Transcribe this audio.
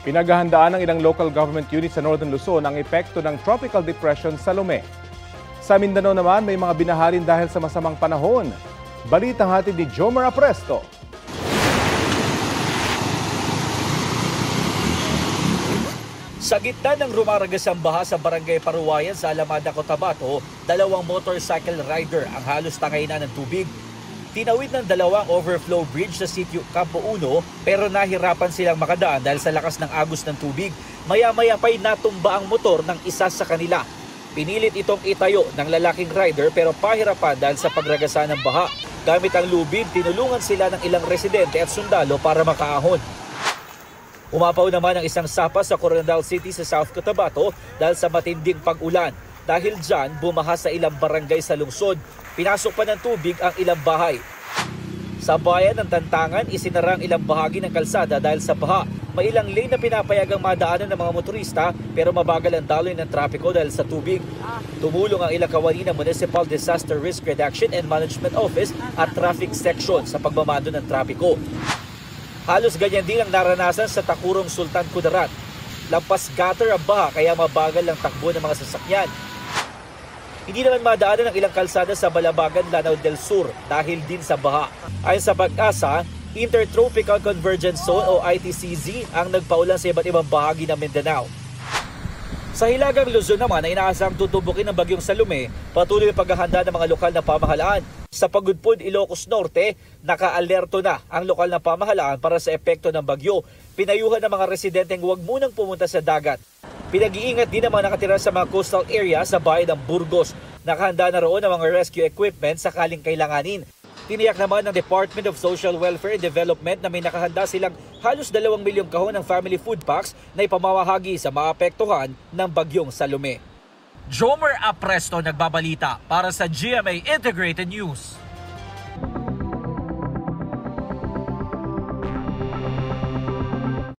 Pinaghahandaan ng ilang local government units sa Northern Luzon ang epekto ng Tropical Depression Salome. Sa Mindanao naman, may mga binaharin dahil sa masamang panahon. Balitang hatid ni Jomar Apresto. Sa gitna ng rumaragasang baha sa Barangay Paruwayan sa Alamada, Cotabato, dalawang motorcycle rider ang halos tangaynan ng tubig. Tinawid ng dalawang overflow bridge sa sitio Campo 1 pero nahirapan silang makadaan dahil sa lakas ng agos ng tubig. Maya-maya pa'y natumba ang motor ng isa sa kanila. Pinilit itong itayo ng lalaking rider pero pahirapan dahil sa pagragasa ng baha. Gamit ang lubid, tinulungan sila ng ilang residente at sundalo para makaahon. Umapaw naman ang isang sapa sa Coronadal City sa South Cotabato dahil sa matinding pag-ulan. Dahil dyan, bumaha sa ilang barangay sa lungsod. Pinasok pa ng tubig ang ilang bahay. Sa bayan ng Tantangan, isinara ang ilang bahagi ng kalsada dahil sa baha. May ilang lane na pinapayagang madaanan ng mga motorista pero mabagal ang daloy ng trapiko dahil sa tubig. Tumulong ang ilang kawani ng Municipal Disaster Risk Reduction and Management Office at Traffic Section sa pagmamando ng trapiko. Halos ganyan din ang naranasan sa Takurong Sultan Kudarat. Lampas gutter ang baha kaya mabagal ang takbo ng mga sasakyan. Hindi naman madaanan ang ilang kalsada sa Balabagan, Lanao del Sur dahil din sa baha. Ayon sa Pag-asa, Intertropical Convergence Zone o ITCZ ang nagpaulan sa iba't ibang bahagi ng Mindanao. Sa Hilagang Luzon naman ay inaasang tutubukin ng bagyong Salome, patuloy ang paghahanda ng mga lokal na pamahalaan. Sa Pagudpud, Ilocos Norte, naka-alerto na ang lokal na pamahalaan para sa epekto ng bagyo. Pinayuhan ng mga residenteng huwag munang pumunta sa dagat. Pinag-iingat din ang mga nakatira sa mga coastal area sa bayan ng Burgos. Nakahanda na roon ang mga rescue equipment sakaling kailanganin. Tiniyak naman ng Department of Social Welfare and Development na may nakahanda silang halos 2 milyong kahon ng family food packs na ipamamahagi sa maapektuhan ng bagyong Salome. Jomer Apresto nagbabalita para sa GMA Integrated News.